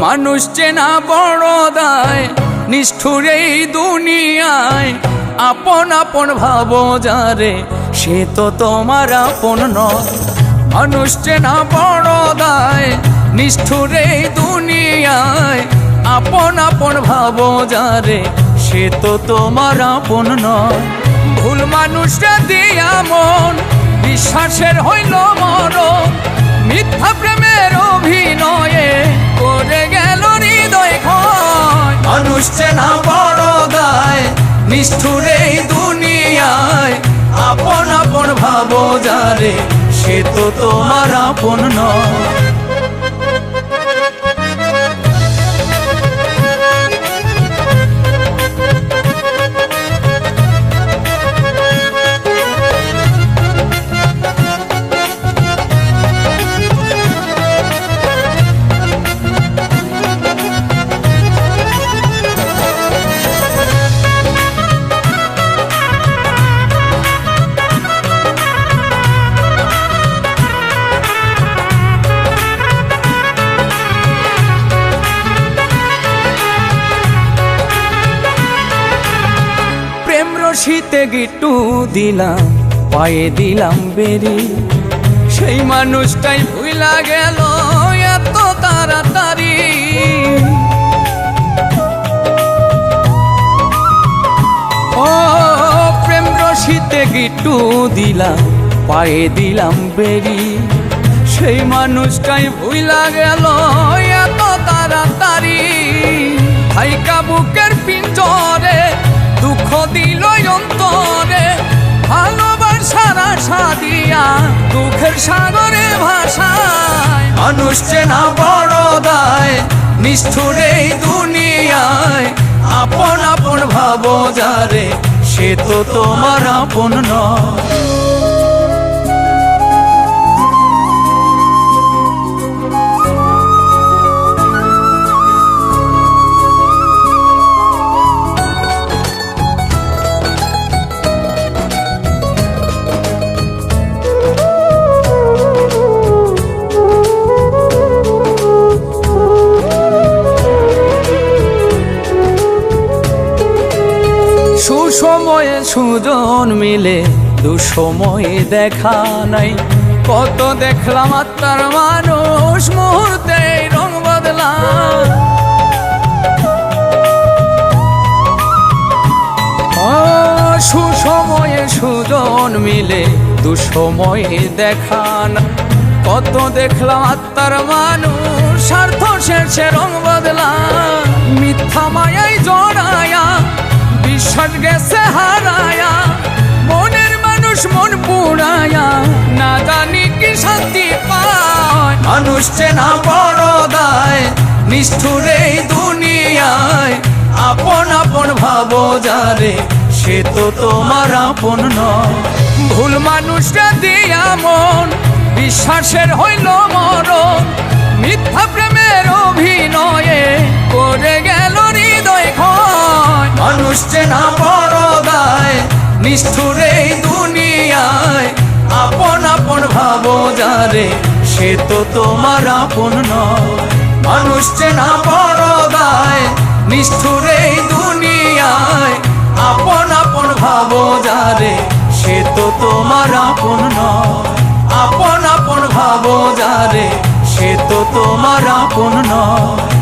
মানুষ চেনা বড় দায়, নিষ্ঠুর এই দুনিয়ায়। আপন আপন ভাবো যারে, সে তো তোমার আপন নয়। মানুষ চেনা বড় দায়, নিষ্ঠুর এই দুনিয়ায়। আপন আপন ভাবো যারে, সে তো তোমার আপন নয়। ভুল মানুষটা দিয়া মন, বিশ্বাসের হইল মরণ। মিথ্যা প্রেমের অভিনয়ে করে গেল হৃদয় ক্ষয়। মানুষ চেনা বড় দায়, নিষ্ঠুর এই দুনিয়ায়। আপন আপন ভাবো যারে, সে তো তোমার আপন নয়। শীতে গিট্টু দিলাম, পায়ে দিলাম বেরি। সেই মানুষটাই ভুইলা গেল এত তাড়াতাড়ি। ও প্রেম রশিতে গিট্টু দিলাম, পায়ে দিলাম বেরি। সেই মানুষটাই ভুইলা গেল এত তাড়াতাড়ি। হাইকা বুকের পিঞ্জরে দুঃখ দিল অন্তরে। ভালোবাসার আশা দিয়া দুঃখের সাগরে ভাষায়। মানুষ চেনা বড় দায়, নিষ্ঠুর এই দুনিয়ায়। আপন আপন ভাবো যারে, সে তো তোমার আপন নয়। সুসময়ে সুজন মিলে, দুঃসময়ে দেখা নাই। কত দেখলাম আত্মার মানুষ, মুহূর্তে রং বদলা। সুসময়ে সুজন মিলে, দুঃসময়ে দেখা না। কত দেখলাম আত্মার মানুষ, স্বার্থ শেষে রং বদলা। মিথ্যা মায়ায় জড়ায়া, বিশ্বাস গেছে হারায়া। মনের মানুষ মন পুড়ায়া, না জানি কি শান্তি পায়। মানুষ চেনা বড় দায়, নিষ্ঠুর এই দুনিয়ায়। আপন আপন ভাবো যারে, সে তো তোমার আপন নয়। ভুল মানুষটা দিয়া মন, বিশ্বাসের হইল মরণ। মিথ্যা প্রেমের অভিনয়ে করে গেল হৃদয় ক্ষয়। মানুষ চেনা বড় দায়, নিষ্ঠুর এই দুনিয়ায়। আপন আপন ভাবো যারে, সে তো তোমার আপন নয়। মানুষ চেনা বড় দায়, নিষ্ঠুর এই দুনিয়ায়। আপন আপন ভাবো যারে, সে তো তোমার আপন নয়। আপন আপন ভাবো যারে, সে তো তোমার আপন নয়।